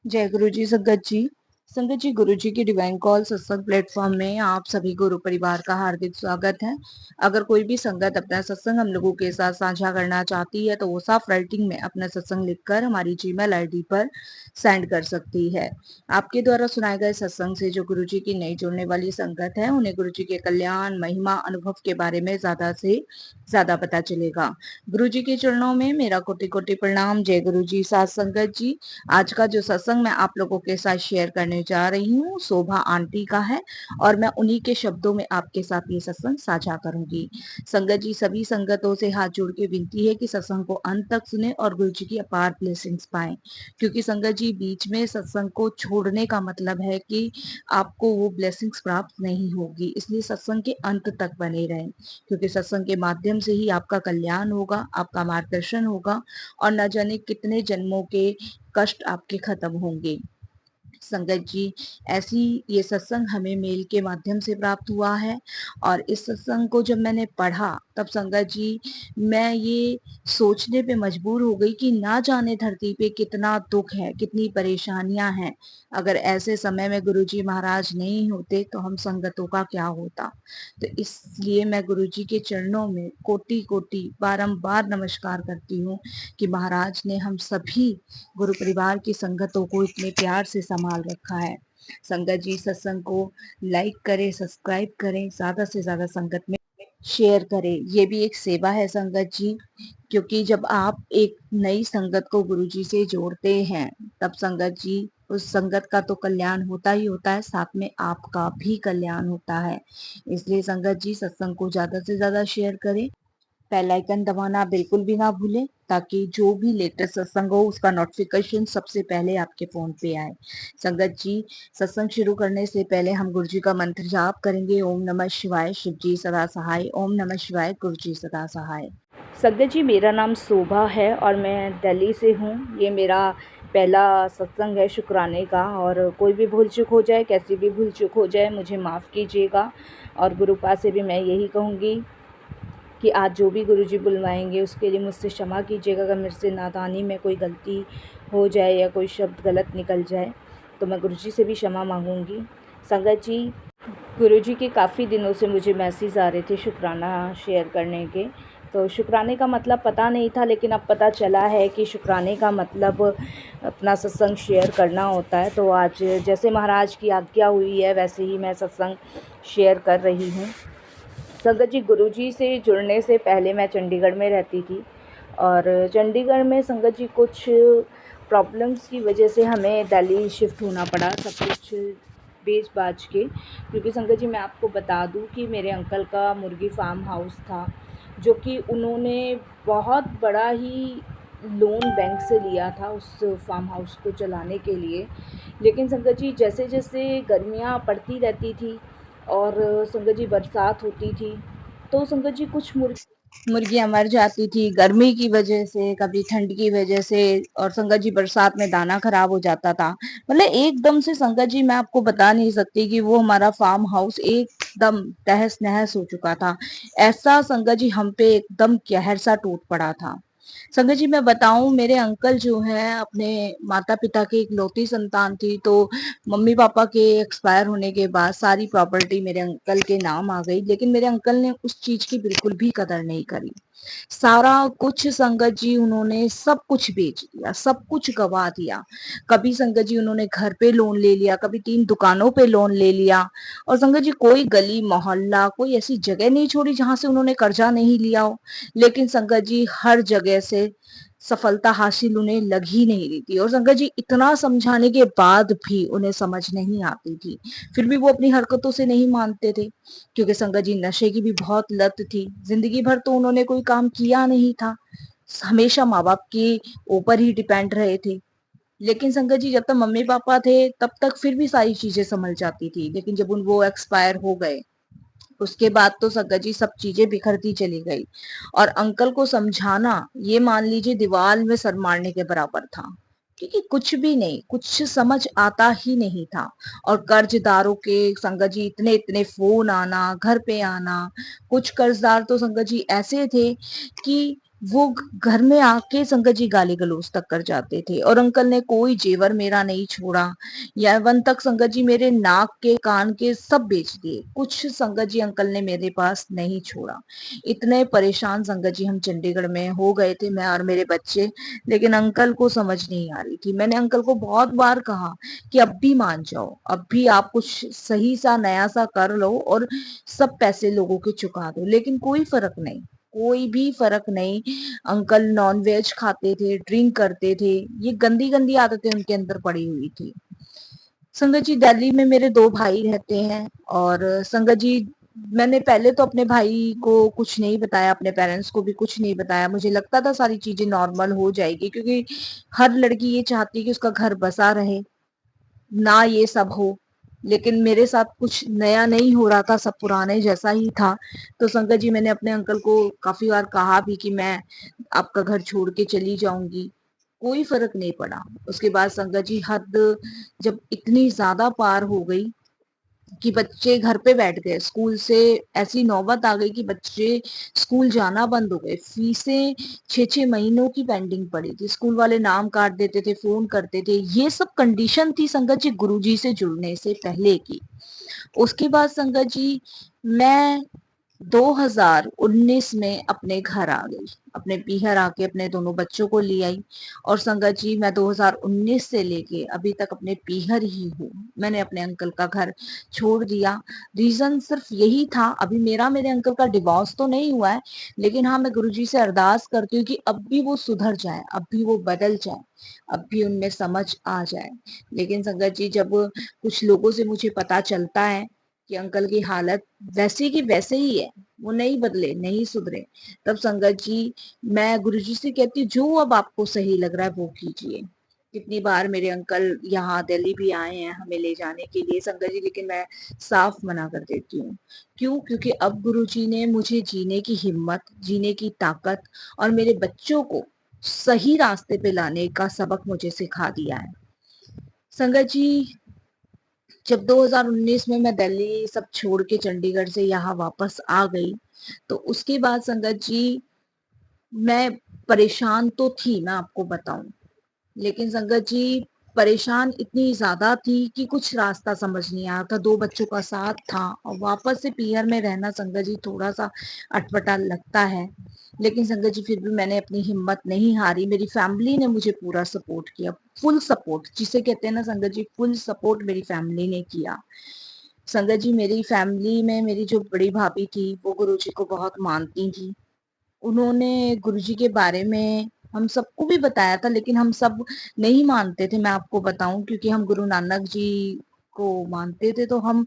जय गुरु जी। संगत जी, गुरु जी की डिवाइन कॉल सत्संग प्लेटफॉर्म में आप सभी गुरु परिवार का हार्दिक स्वागत है। अगर कोई भी संगत अपना सत्संग हम लोगों के साथ साझा करना चाहती है तो वो साफ राइटिंग में अपना सत्संग लिखकर हमारी जीमेल आईडी पर सेंड कर सकती है। आपके द्वारा सुनाए गए सत्संग से जो गुरु जी की नई जुड़ने वाली संगत है उन्हें गुरु जी के कल्याण, महिमा, अनुभव के बारे में ज्यादा से ज्यादा पता चलेगा। गुरु जी के चरणों में मेरा कोटि कोटि प्रणाम। जय गुरु जी। साथ संगत जी, आज का जो सत्संग मैं आप लोगों के साथ शेयर करने जा रही हूँ शोभा आंटी का है और मैं उन्हीं के शब्दों में आपके साथ ये सत्संग साझा करूंगी। संगत जी, सभी संगतों से हाथ जोड़ के विनती है कि सत्संग को अंत तक सुने और गुरु जी की अपार ब्लेसिंग्स पाएं, क्योंकि संगत जी बीच में सत्संग को छोड़ने का मतलब है कि आपको वो ब्लेसिंग्स प्राप्त नहीं होगी। इसलिए सत्संग के अंत तक बने रहें, क्योंकि सत्संग के माध्यम से ही आपका कल्याण होगा, आपका मार्गदर्शन होगा और न जाने कितने जन्मों के कष्ट आपके खत्म होंगे। संगत जी, ऐसी ये सत्संग हमें मेल के माध्यम से प्राप्त हुआ है और इस सत्संग को जब मैंने पढ़ा तब संगत जी मैं ये सोचने पे मजबूर हो गई कि ना जाने धरती पे कितना दुख है, कितनी परेशानियां हैं। अगर ऐसे समय में गुरुजी महाराज नहीं होते तो हम संगतों का क्या होता। तो इसलिए मैं गुरुजी के चरणों में कोटि कोटि बारंबार नमस्कार करती हूँ कि महाराज ने हम सभी गुरु परिवार की संगतों को इतने प्यार से संभाल रखा है। संगत जी, सत्संग को लाइक करें, सब्सक्राइब करें, ज्यादा से ज्यादा संगत में शेयर करें। ये भी एक सेवा है संगत जी, क्योंकि जब आप एक नई संगत को गुरु जी से जोड़ते हैं तब संगत जी उस संगत का तो कल्याण होता ही होता है, साथ में आपका भी कल्याण होता है। इसलिए संगत जी, सत्संग को ज्यादा से ज्यादा शेयर करें, बेल आइकन दबाना बिल्कुल भी ना भूलें, ताकि जो भी लेटेस्ट सत्संग हो उसका नोटिफिकेशन सबसे पहले आपके फोन पे आए। संगत जी, सत्संग शुरू करने से पहले हम गुरु जी का मंत्र जाप करेंगे। ओम नमः शिवाय, शिव जी सदा सहाय। ओम नमः शिवाय, गुरु जी सदा सहाय। संगत जी, मेरा नाम शोभा है और मैं दिल्ली से हूँ। ये मेरा पहला सत्संग है शुक्राने का, और कोई भी भूल चूक हो जाए, कैसी भी भूल चूक हो जाए, मुझे माफ़ कीजिएगा। और गुरुपा से भी मैं यही कहूँगी कि आज जो भी गुरुजी बुलवाएंगे उसके लिए मुझसे क्षमा कीजिएगा। अगर मेरे से नादानी में कोई गलती हो जाए या कोई शब्द गलत निकल जाए तो मैं गुरुजी से भी क्षमा मांगूंगी। संगत जी, गुरुजी के काफ़ी दिनों से मुझे मैसेज आ रहे थे शुक्राना शेयर करने के, तो शुक्राने का मतलब पता नहीं था, लेकिन अब पता चला है कि शुक्राने का मतलब अपना सत्संग शेयर करना होता है। तो आज जैसे महाराज की आज्ञा हुई है वैसे ही मैं सत्संग शेयर कर रही हूँ। संगत जी, गुरुजी से जुड़ने से पहले मैं चंडीगढ़ में रहती थी और चंडीगढ़ में संगत जी कुछ प्रॉब्लम्स की वजह से हमें दिल्ली शिफ्ट होना पड़ा, सब कुछ बेच बाज के। क्योंकि संगत जी, मैं आपको बता दूं कि मेरे अंकल का मुर्गी फार्म हाउस था, जो कि उन्होंने बहुत बड़ा ही लोन बैंक से लिया था उस फार्म हाउस को चलाने के लिए। लेकिन संगत जी, जैसे जैसे गर्मियाँ पड़ती रहती थी और संगत जी बरसात होती थी तो संगत जी कुछ मुर्गियां मर जाती थी गर्मी की वजह से, कभी ठंड की वजह से, और संगत जी बरसात में दाना खराब हो जाता था। मतलब एकदम से संगत जी मैं आपको बता नहीं सकती कि वो हमारा फार्म हाउस एकदम तहस नहस हो चुका था। ऐसा संगत जी हम पे एकदम कहर सा टूट पड़ा था। संगत जी मैं बताऊं, मेरे अंकल जो हैं अपने माता पिता की इकलौती संतान थी, तो मम्मी पापा के एक्सपायर होने के बाद सारी प्रॉपर्टी मेरे अंकल के नाम आ गई, लेकिन मेरे अंकल ने उस चीज की बिल्कुल भी कदर नहीं करी। सारा कुछ संगत जी उन्होंने सब कुछ बेच दिया, सब कुछ गवा दिया। कभी संगत जी उन्होंने घर पे लोन ले लिया, कभी 3 दुकानों पे लोन ले लिया, और संगत जी कोई गली मोहल्ला कोई ऐसी जगह नहीं छोड़ी जहां से उन्होंने कर्जा नहीं लिया हो। लेकिन संगत जी हर जगह से सफलता हासिल उन्हें लग ही नहीं रही थी, और संगत जी इतना समझाने के बाद भी उन्हें समझ नहीं आती थी। फिर भी वो अपनी हरकतों से नहीं मानते थे, क्योंकि संगत जी नशे की भी बहुत लत थी। जिंदगी भर तो उन्होंने कोई काम किया नहीं था, हमेशा माँ बाप के ऊपर ही डिपेंड रहे थे। लेकिन संगत जी जब तक मम्मी पापा थे तब तक फिर भी सारी चीजें संभल जाती थी, लेकिन जब वो एक्सपायर हो गए उसके बाद तो संगत जी सब चीजें बिखरती चली गई। और अंकल को समझाना ये मान लीजिए दीवार में सर मारने के बराबर था, क्योंकि कुछ भी नहीं, कुछ समझ आता ही नहीं था। और कर्जदारों के संगत जी इतने इतने फोन आना, घर पे आना। कुछ कर्जदार तो संगत जी ऐसे थे कि वो घर में आके संगत जी गाली गलौज तक कर जाते थे और अंकल ने कोई जेवर मेरा नहीं छोड़ा। या वन तक संगत जी मेरे नाक के कान के सब बेच दिए, कुछ संगत जी अंकल ने मेरे पास नहीं छोड़ा। इतने परेशान संगत जी हम चंडीगढ़ में हो गए थे, मैं और मेरे बच्चे। लेकिन अंकल को समझ नहीं आ रही थी। मैंने अंकल को बहुत बार कहा कि अब भी मान जाओ, अब भी आप कुछ सही सा नया सा कर लो और सब पैसे लोगों के चुका दो, लेकिन कोई फर्क नहीं, कोई भी फर्क नहीं। अंकल नॉनवेज खाते थे, ड्रिंक करते थे, ये गंदी गंदी आदतें उनके अंदर पड़ी हुई थी। संगत जी दिल्ली में मेरे दो भाई रहते हैं और संगत जी मैंने पहले तो अपने भाई को कुछ नहीं बताया, अपने पेरेंट्स को भी कुछ नहीं बताया। मुझे लगता था सारी चीजें नॉर्मल हो जाएगी, क्योंकि हर लड़की ये चाहती है कि उसका घर बसा रहे, ना ये सब हो। लेकिन मेरे साथ कुछ नया नहीं हो रहा था, सब पुराने जैसा ही था। तो संगत जी मैंने अपने अंकल को काफी बार कहा भी कि मैं आपका घर छोड़ के चली जाऊंगी, कोई फर्क नहीं पड़ा। उसके बाद संगत जी हद जब इतनी ज्यादा पार हो गई कि बच्चे घर पे बैठ गए, स्कूल से ऐसी नौबत आ गई कि बच्चे स्कूल जाना बंद हो गए। फीसें 6-6 महीनों की पेंडिंग पड़ी थी, स्कूल वाले नाम काट देते थे, फोन करते थे। ये सब कंडीशन थी संगत जी गुरुजी से जुड़ने से पहले की। उसके बाद संगत जी मैं 2019 में अपने घर आ गई, अपने पीहर आके अपने दोनों बच्चों को ले आई। और संगत जी मैं 2019 से लेके अभी तक अपने पीहर ही हूँ। मैंने अपने अंकल का घर छोड़ दिया। रीजन सिर्फ यही था, अभी मेरा मेरे अंकल का डिवोर्स तो नहीं हुआ है, लेकिन हाँ मैं गुरुजी से अरदास करती हूँ कि अब भी वो सुधर जाए, अब भी वो बदल जाए, अब भी उनमें समझ आ जाए। लेकिन संगत जी जब कुछ लोगों से मुझे पता चलता है कि अंकल की हालत वैसे की वैसे ही है, वो नहीं बदले, नहीं सुधरे, तब संगत जी मैं गुरुजी से कहती हूँ जो अब आपको सही लग रहा है वो कीजिए। कितनी बार मेरे अंकल यहाँ दिल्ली भी आए हैं हमें ले जाने के लिए संगत जी, लेकिन मैं साफ मना कर देती हूँ। क्यों? क्योंकि अब गुरुजी ने मुझे जीने की हिम्मत, जीने की ताकत और मेरे बच्चों को सही रास्ते पे लाने का सबक मुझे सिखा दिया है। संगत जी जब 2019 में मैं दिल्ली सब छोड़ के चंडीगढ़ से यहाँ वापस आ गई, तो उसके बाद संगत जी मैं परेशान तो थी, मैं आपको बताऊं। लेकिन संगत जी परेशान इतनी ज्यादा थी कि कुछ रास्ता समझ नहीं आया था। दो बच्चों का साथ था और वापस से पीहर में रहना संगत जी थोड़ा सा अटपटा लगता है। लेकिन संगत जी फिर भी मैंने अपनी हिम्मत नहीं हारी, मेरी फैमिली ने मुझे पूरा सपोर्ट किया, फुल सपोर्ट जिसे कहते हैं ना संगत जी, फुल सपोर्ट मेरी फैमिली ने किया। संगत जी मेरी फैमिली में मेरी जो बड़ी भाभी थी वो गुरुजी को बहुत मानती थी। उन्होंने गुरुजी के बारे में हम सबको भी बताया था, लेकिन हम सब नहीं मानते थे, मैं आपको बताऊं, क्योंकि हम गुरु नानक जी को मानते थे, तो हम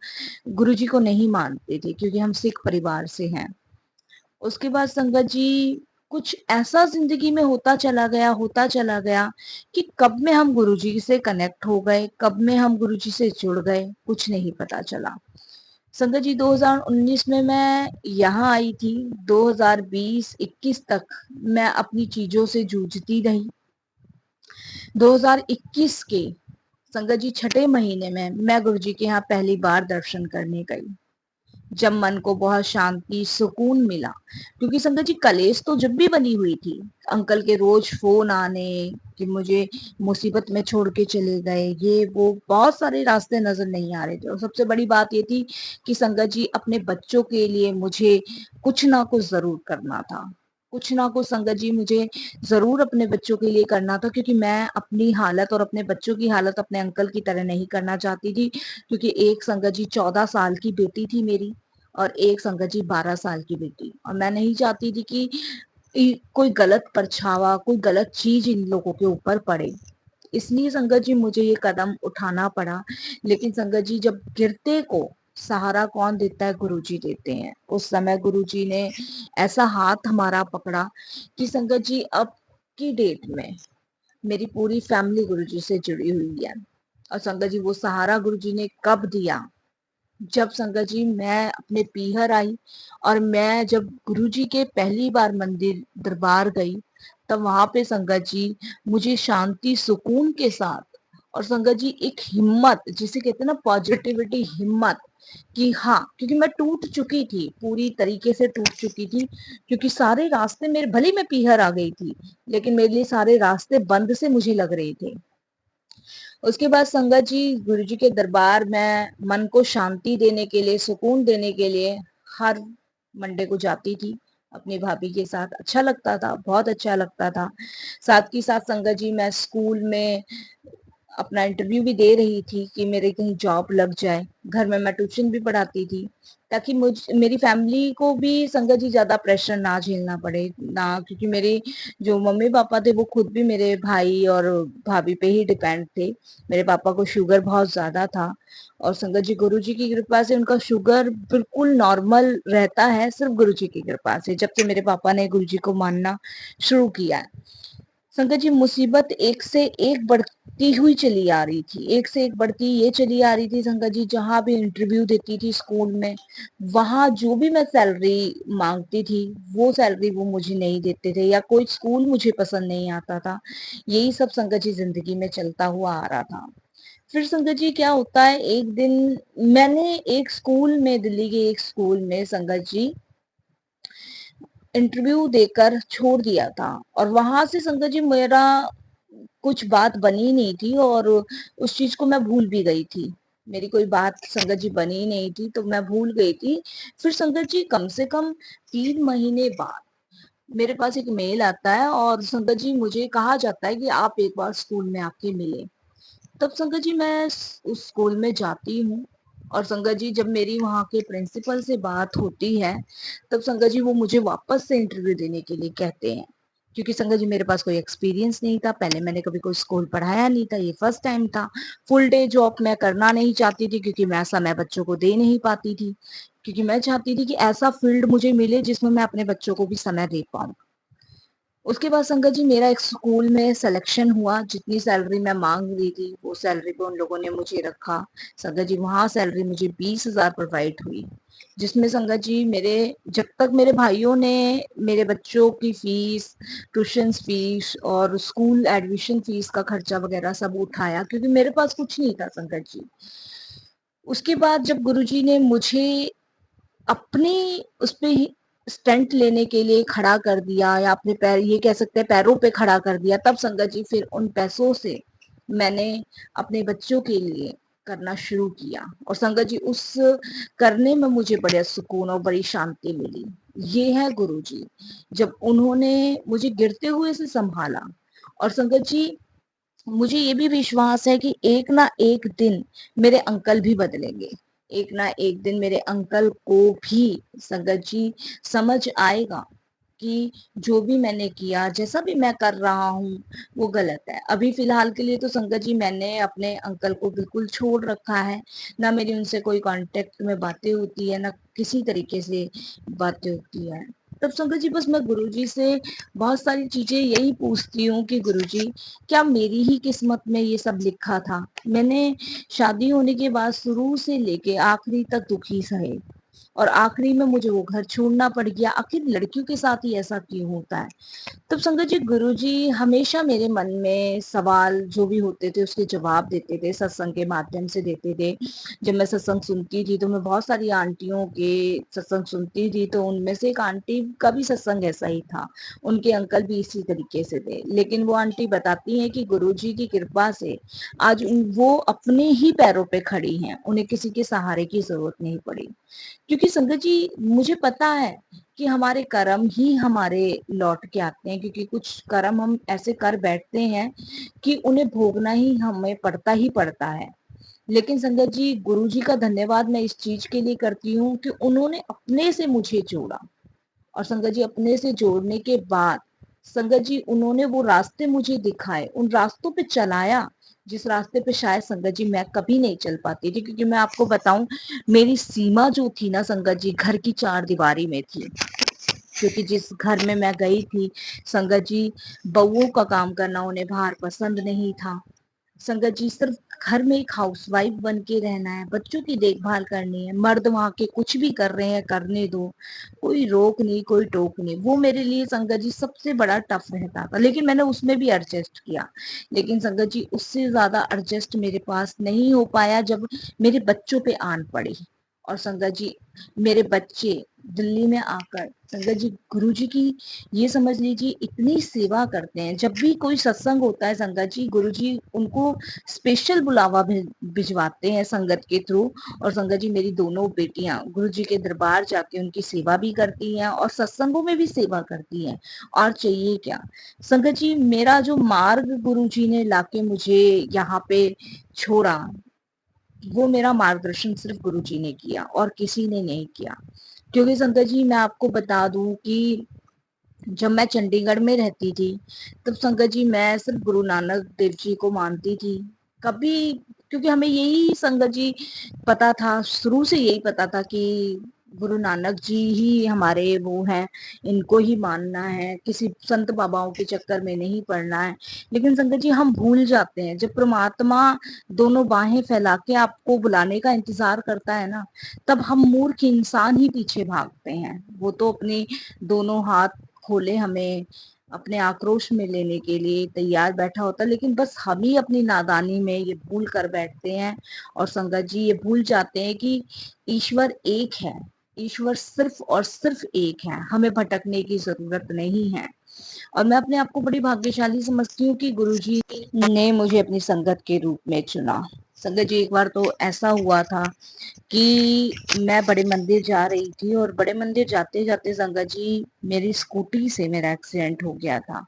गुरुजी को नहीं मानते थे क्योंकि हम सिख परिवार से हैं। उसके बाद संगत जी कुछ ऐसा जिंदगी में होता चला गया कि कब में हम गुरुजी से कनेक्ट हो गए, कब में हम गुरुजी से जुड़ गए, कुछ नहीं पता चला। संगत जी 2019 में मैं यहाँ आई थी, 2020-21 तक मैं अपनी चीजों से जूझती रही। 2021 के संगत जी छठे महीने में मैं गुरुजी के यहाँ पहली बार दर्शन करने गई, जब मन को बहुत शांति सुकून मिला। क्योंकि संगत जी कलेश तो जब भी बनी हुई थी, अंकल के रोज फोन आने कि मुझे मुसीबत में छोड़ के चले गए, ये वो बहुत सारे रास्ते नजर नहीं आ रहे थे। और सबसे बड़ी बात ये थी कि संगत जी अपने बच्चों के लिए मुझे कुछ ना कुछ जरूर करना था, कुछ ना कुछ संगत जी मुझे जरूर अपने बच्चों के लिए करना था, क्योंकि मैं अपनी हालत और अपने बच्चों की हालत अपने अंकल की तरह नहीं करना चाहती थी। क्योंकि एक संगत जी 14 साल की बेटी थी मेरी और एक संगत जी 12 साल की बेटी, और मैं नहीं चाहती थी कि कोई गलत परछावा, कोई गलत चीज इन लोगों के ऊपर पड़े। इसलिए संगत जी मुझे ये कदम उठाना पड़ा। लेकिन संगत जी जब गिरते को सहारा कौन देता है? गुरुजी देते हैं। उस समय गुरुजी ने ऐसा हाथ हमारा पकड़ा कि संगत जी अब की डेट में मेरी पूरी फैमिली गुरुजी से जुड़ी हुई है। और संगत जी वो सहारा गुरुजी ने कब दिया? जब संगत जी मैं अपने पीहर आई और मैं जब गुरुजी के पहली बार मंदिर दरबार गई, तब वहां पे संगत जी मुझे शांति सुकून के साथ और संगत जी एक हिम्मत जिसे कहते हैं ना पॉजिटिविटी, हिम्मत कि हाँ, क्योंकि मैं टूट चुकी थी, पूरी तरीके से टूट चुकी थी, क्योंकि सारे रास्ते मेरे, भले ही मैं पीहर आ गई थी, लेकिन मेरे लिए सारे रास्ते बंद से मुझे लग रहे थे। उसके बाद संगत जी, गुरु जी के दरबार में मन को शांति देने के लिए, सुकून देने के लिए हर मंडे को जाती थी अपनी भाभी के साथ। अच्छा लगता था, बहुत अच्छा लगता था। साथ ही साथ संगत जी, मैं स्कूल में अपना इंटरव्यू भी दे रही थी कि मेरे कहीं जॉब लग जाए। घर में मैं ट्यूशन भी पढ़ाती थी, ताकि मुझ मेरी फैमिली को भी संगत जी ज्यादा प्रेशर ना झेलना पड़े ना, क्योंकि मेरे जो मम्मी पापा थे वो खुद भी मेरे भाई और भाभी पे ही डिपेंड थे। मेरे पापा को शुगर बहुत ज्यादा था, और संगत जी गुरु जी की कृपा से उनका शुगर बिल्कुल नॉर्मल रहता है, सिर्फ गुरु जी की कृपा से, जब से मेरे पापा ने गुरु जी को मानना शुरू किया है। संगत जी, मुसीबत एक से एक बढ़ती हुई चली आ रही थी, एक से एक बढ़ती ये चली आ रही थी संगत जी। जहां भी इंटरव्यू देती थी स्कूल में, वहां जो भी मैं सैलरी मांगती थी, वो सैलरी वो मुझे नहीं देते थे, या कोई स्कूल मुझे पसंद नहीं आता था। यही सब संगत जी जिंदगी में चलता हुआ आ रहा था। फिर संगत जी क्या होता है, एक दिन मैंने एक स्कूल में, दिल्ली के एक स्कूल में संगत जी इंटरव्यू देकर छोड़ दिया था, और वहां से संगत जी मेरा कुछ बात बनी नहीं थी, और उस चीज को मैं भूल भी गई थी। मेरी कोई बात संगत जी बनी नहीं थी, तो मैं भूल गई थी। फिर संगत जी कम से कम 3 महीने बाद मेरे पास एक मेल आता है, और संगत जी मुझे कहा जाता है कि आप एक बार स्कूल में आके मिले। तब संगत जी मैं उस स्कूल में जाती हूँ, और संगत जी जब मेरी वहाँ के प्रिंसिपल से बात होती है, तब संगत जी वो मुझे वापस से इंटरव्यू देने के लिए कहते हैं, क्योंकि संगत जी मेरे पास कोई एक्सपीरियंस नहीं था, पहले मैंने कभी कोई स्कूल पढ़ाया नहीं था, ये फर्स्ट टाइम था। फुल डे जॉब मैं करना नहीं चाहती थी, क्योंकि मैं समय बच्चों को दे नहीं पाती थी, क्योंकि मैं चाहती थी कि ऐसा फील्ड मुझे मिले जिसमें मैं अपने बच्चों को भी समय दे पाऊँ। उसके बाद संगत जी मेरा एक स्कूल में सिलेक्शन हुआ, जितनी सैलरी मैं मांग रही थी वो सैलरी पे उन लोगों ने मुझे रखा। संगत जी वहां सैलरी मुझे 20,000 प्रोवाइड हुई, जिसमें संगत जी मेरे, जब तक मेरे भाइयों ने मेरे बच्चों की फीस, ट्यूशन फीस और स्कूल एडमिशन फीस का खर्चा वगैरह सब उठाया, क्योंकि मेरे पास कुछ नहीं था संगत जी। उसके बाद जब गुरुजी ने मुझे अपने उस पे स्टंट लेने के लिए खड़ा कर दिया, या अपने पैर, ये कह सकते हैं पैरों पे खड़ा कर दिया, तब संगत जी फिर उन पैसों से मैंने अपने बच्चों के लिए करना शुरू किया, और संगत जी उस करने में मुझे बड़ा सुकून और बड़ी शांति मिली। ये है गुरु जी, जब उन्होंने मुझे गिरते हुए से संभाला। और संगत जी मुझे ये भी विश्वास है कि एक ना एक दिन मेरे अंकल भी बदलेंगे, एक ना एक दिन मेरे अंकल को भी संगत जी समझ आएगा कि जो भी मैंने किया, जैसा भी मैं कर रहा हूँ, वो गलत है। अभी फिलहाल के लिए तो संगत जी मैंने अपने अंकल को बिल्कुल छोड़ रखा है, ना मेरी उनसे कोई कांटेक्ट में बातें होती है, ना किसी तरीके से बातें होती है। तब संगत जी बस मैं गुरुजी से बहुत सारी चीजें यही पूछती हूँ कि गुरुजी, क्या मेरी ही किस्मत में ये सब लिखा था? मैंने शादी होने के बाद शुरू से लेके आखिरी तक दुखी सहे, और आखिरी में मुझे वो घर छोड़ना पड़ गया। आखिर लड़कियों के साथ ही ऐसा क्यों होता है? तब संगत जी गुरुजी हमेशा मेरे मन में सवाल जो भी होते थे उसके जवाब देते थे, सत्संग के माध्यम से देते थे। जब मैं सत्संग सुनती थी तो मैं बहुत सारी आंटियों के सत्संग सुनती थी, तो उनमें से एक आंटी का भी सत्संग ऐसा ही था, उनके अंकल भी इसी तरीके से थे, लेकिन वो आंटी बताती हैं कि गुरुजी की कृपा से आज वो अपने ही पैरों पे खड़ी हैं, उन्हें किसी के सहारे की जरूरत नहीं पड़ी। क्योंकि संगत जी मुझे पता है कि हमारे कर्म ही हमारे लौट के आते हैं, क्योंकि कुछ कर्म हम ऐसे कर बैठते हैं कि उन्हें भोगना ही हमें पड़ता ही पड़ता है। लेकिन संगत जी गुरु जी का धन्यवाद मैं इस चीज के लिए करती हूँ कि उन्होंने अपने से मुझे जोड़ा, और संगत जी अपने से जोड़ने के बाद संगत जी उन्होंने वो रास्ते मुझे दिखाए, उन रास्तों पे चलाया जिस रास्ते पे शायद संगत जी मैं कभी नहीं चल पाती थी। क्योंकि मैं आपको बताऊं, मेरी सीमा जो थी ना संगत जी, घर की चार दीवारी में थी। क्योंकि जिस घर में मैं गई थी संगत जी, बउओं का काम करना उन्हें बाहर पसंद नहीं था। संगत जी सिर्फ घर में एक हाउसवाइफ बन के रहना है, बच्चों की देखभाल करनी है, मर्द वहां के कुछ भी कर रहे हैं करने दो, कोई रोक नहीं कोई टोक नहीं। वो मेरे लिए संगत जी सबसे बड़ा टफ रहता था, लेकिन मैंने उसमें भी एडजस्ट किया। लेकिन संगत जी उससे ज्यादा एडजस्ट मेरे पास नहीं हो पाया जब मेरे बच्चों पे आन पड़ी। और संगत जी मेरे बच्चे दिल्ली में आकर संगत जी गुरुजी की ये समझ लीजिए इतनी सेवा करते हैं। जब भी कोई सत्संग होता है संगत जी गुरुजी उनको स्पेशल बुलावा भिजवाते हैं संगत के थ्रू। और संगत जी मेरी दोनों बेटियां गुरुजी के दरबार जाके उनकी सेवा भी करती हैं और सत्संगों में भी सेवा करती हैं। और चाहिए क्या संगत जी, मेरा जो मार्ग गुरुजी ने लाके मुझे यहाँ पे छोड़ा, वो मेरा मार्गदर्शन सिर्फ गुरुजी ने किया और किसी ने नहीं किया। क्योंकि संगत जी मैं आपको बता दूं कि जब मैं चंडीगढ़ में रहती थी तब संगत जी मैं सिर्फ गुरु नानक देव जी को मानती थी। कभी क्योंकि हमें यही संगत जी पता था, शुरू से यही पता था कि गुरु नानक जी ही हमारे वो हैं, इनको ही मानना है, किसी संत बाबाओं के चक्कर में नहीं पड़ना है। लेकिन संगत जी हम भूल जाते हैं जब परमात्मा दोनों बाहें फैला के आपको बुलाने का इंतजार करता है ना, तब हम मूर्ख इंसान ही पीछे भागते हैं। वो तो अपने दोनों हाथ खोले हमें अपने आक्रोश में लेने के लिए तैयार बैठा होता है, लेकिन बस हम ही अपनी नादानी में ये भूल कर बैठते हैं। और संगत जी ये भूल जाते हैं कि ईश्वर एक है, ईश्वर सिर्फ और सिर्फ एक है, हमें भटकने की जरूरत नहीं है। और मैं अपने आप को बड़ी भाग्यशाली समझती हूँ कि गुरुजी ने मुझे अपनी संगत के रूप में चुना। संगत जी एक बार तो ऐसा हुआ था कि मैं बड़े मंदिर जा रही थी और बड़े मंदिर जाते जाते संगत जी मेरी स्कूटी से मेरा एक्सीडेंट हो गया था।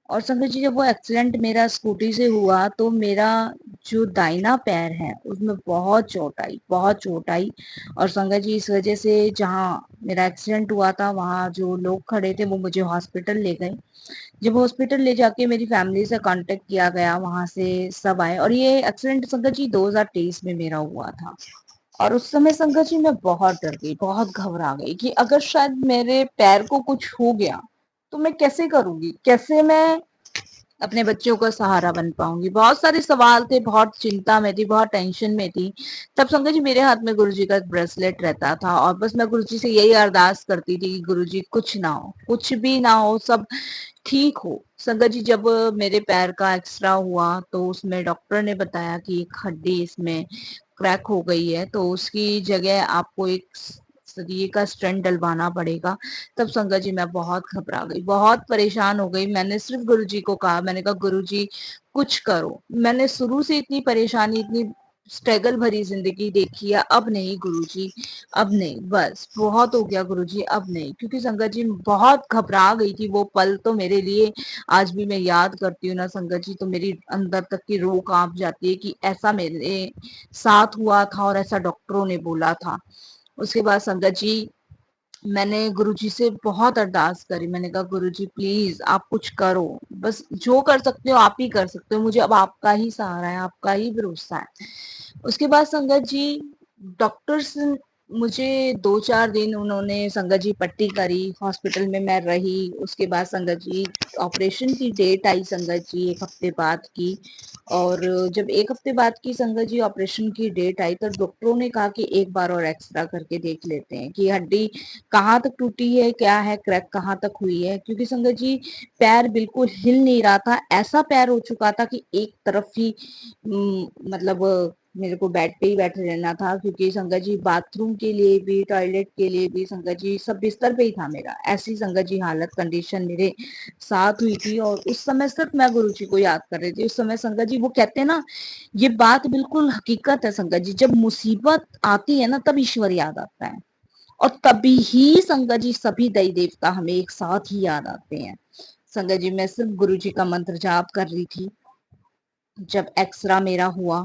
और संगत जी जब वो एक्सीडेंट मेरा स्कूटी से हुआ तो मेरा जो दाहिना पैर है उसमें बहुत चोट आई, बहुत चोट आई। और संगत जी इस वजह से जहाँ मेरा एक्सीडेंट हुआ था वहां जो लोग खड़े थे वो मुझे हॉस्पिटल ले गए। जब हॉस्पिटल ले जाके मेरी फैमिली से कांटेक्ट किया गया, वहां से सब आए। और ये एक्सीडेंट संगत जी 2023 में मेरा हुआ था। और उस समय संगत जी मैं बहुत डर गई, बहुत घबरा गई कि अगर शायद मेरे पैर को कुछ हो गया तो मैं कैसे करूंगी, कैसे मैं अपने बच्चों का सहारा बन पाऊंगी। बहुत सारे सवाल थे, बहुत चिंता में थी, बहुत टेंशन में थी। तब संगत जी मेरे हाथ में गुरुजी का ब्रेसलेट रहता था और बस मैं गुरुजी से यही अरदास करती थी कि गुरुजी कुछ ना हो, कुछ भी ना हो, सब ठीक हो। संगत जी जब मेरे पैर का एक्सरा हुआ तो उसमें डॉक्टर ने बताया कि एक हड्डी इसमें क्रैक हो गई है, तो उसकी जगह आपको एक सरिये का स्टेंट डलवाना पड़ेगा। तब संगत जी मैं बहुत घबरा गई, बहुत परेशान हो गई। मैंने सिर्फ गुरुजी को कहा, मैंने कहा गुरुजी कुछ करो। मैंने शुरू से इतनी परेशानी, इतनी स्ट्रगल भरी जिंदगी देखी है, अब नहीं गुरुजी, अब नहीं, बस बहुत हो गया गुरुजी, अब नहीं। क्योंकि संगत जी बहुत घबरा गई थी। वो पल तो मेरे लिए आज भी मैं याद करती हूँ ना संगत जी, तो मेरी अंदर तक की रूह कांप जाती है कि ऐसा मेरे साथ हुआ था और ऐसा डॉक्टरों ने बोला था। उसके बाद संगत जी मैंने गुरुजी से बहुत अरदास करी। मैंने कहा गुरुजी प्लीज आप कुछ करो, बस जो कर सकते हो आप ही कर सकते हो, मुझे अब आपका ही सहारा है, आपका ही भरोसा है। उसके बाद संगत जी डॉक्टर्स मुझे 2-4 दिन उन्होंने संगत जी पट्टी करी, हॉस्पिटल में मैं रही। उसके बाद संगत जी ऑपरेशन की डेट आई संगत जी 1 हफ्ते बाद की। और जब 1 हफ्ते बाद की संगत जी ऑपरेशन की डेट आई तो डॉक्टरों ने कहा कि एक बार और एक्सरा करके देख लेते हैं कि हड्डी कहाँ तक टूटी है, क्या है, क्रैक कहाँ तक हुई है। क्योंकि संगत जी पैर बिल्कुल हिल नहीं रहा था, ऐसा पैर हो चुका था कि एक तरफ ही मतलब मेरे को बेड पे ही बैठे रहना था। क्योंकि संगत जी बाथरूम के लिए भी, टॉयलेट के लिए भी संगत जी सब बिस्तर पे ही था मेरा। ऐसी संगत जी हालत, कंडीशन मेरे साथ हुई थी। और उस समय सिर्फ मैं गुरु जी को याद कर रही थी। उस समय संगत जी वो कहते हैं ना, ये बात बिल्कुल हकीकत है संगत जी, जब मुसीबत आती है ना तब ईश्वर याद आता है। और तभी ही संगत जी सभी देवी देवता हमें एक साथ ही याद आते हैं। संगत जी मैं सिर्फ गुरु जी का मंत्र जाप कर रही थी जब एक्सरा मेरा हुआ।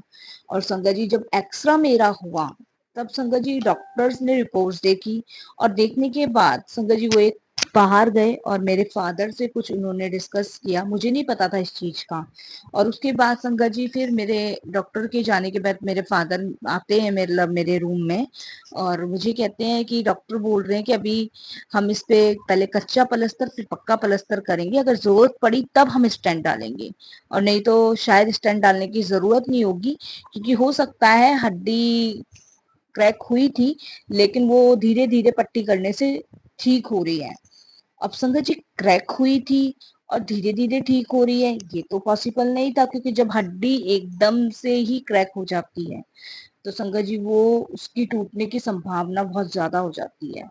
और संगत जी जब एक्सरा मेरा हुआ तब संगत जी डॉक्टर्स ने रिपोर्ट्स देखी। और देखने के बाद संगत जी वो एक बाहर गए और मेरे फादर से कुछ उन्होंने डिस्कस किया, मुझे नहीं पता था इस चीज का। और उसके बाद संगत जी फिर मेरे डॉक्टर के जाने के बाद मेरे फादर आते हैं मेरे रूम में और मुझे कहते हैं कि डॉक्टर बोल रहे हैं कि अभी हम इस पे पहले कच्चा पलस्तर फिर पक्का पलस्तर करेंगे, अगर जरूरत पड़ी तब हम स्टेंट डालेंगे, और नहीं तो शायद स्टेंट डालने की जरूरत नहीं होगी। क्योंकि हो सकता है हड्डी क्रैक हुई थी लेकिन वो धीरे धीरे पट्टी करने से ठीक हो रही है। अब संगत जी क्रैक हुई थी और धीरे धीरे ठीक हो रही है, ये तो पॉसिबल नहीं था। क्योंकि जब हड्डी एकदम से ही क्रैक हो जाती है तो संगत जी वो उसकी टूटने की संभावना बहुत ज्यादा हो जाती है।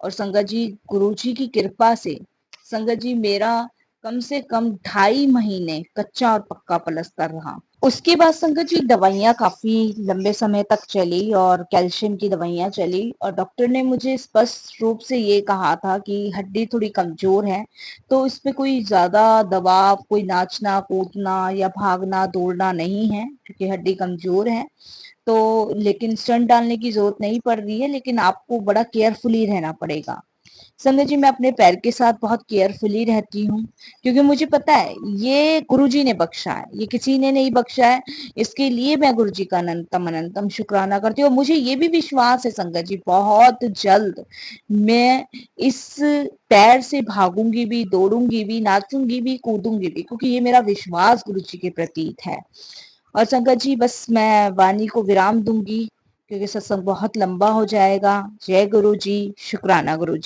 और संगत जी गुरु जी की कृपा से संगत जी मेरा कम से कम 2.5 महीने कच्चा और पक्का पलस्तर रहा। उसके बाद संगत जी दवाइयाँ काफी लंबे समय तक चली और कैल्शियम की दवाइयाँ चली और डॉक्टर ने मुझे स्पष्ट रूप से ये कहा था कि हड्डी थोड़ी कमजोर है, तो इसमें कोई ज्यादा दबाव, कोई नाचना कूदना या भागना दौड़ना नहीं है क्योंकि हड्डी कमजोर है। तो लेकिन स्टंट डालने की जरूरत नहीं पड़ रही है, लेकिन आपको बड़ा केयरफुली रहना पड़ेगा। संगत जी मैं अपने पैर के साथ बहुत केयरफुली रहती हूँ क्योंकि मुझे पता है ये गुरुजी ने बख्शा है, ये किसी ने नहीं बख्शा है। इसके लिए मैं गुरुजी का अनंतम अनंतम शुक्राना करती हूँ और मुझे ये भी विश्वास है संगत जी बहुत जल्द मैं इस पैर से भागूंगी भी, दौड़ूंगी भी, नाचूंगी भी, कूदूंगी भी, क्योंकि ये मेरा विश्वास गुरुजी के प्रतीक है। और संगत जी बस मैं वाणी को विराम दूंगी क्योंकि सत्संग बहुत लंबा हो जाएगा। जय गुरु जी, शुक्राना गुरु जी।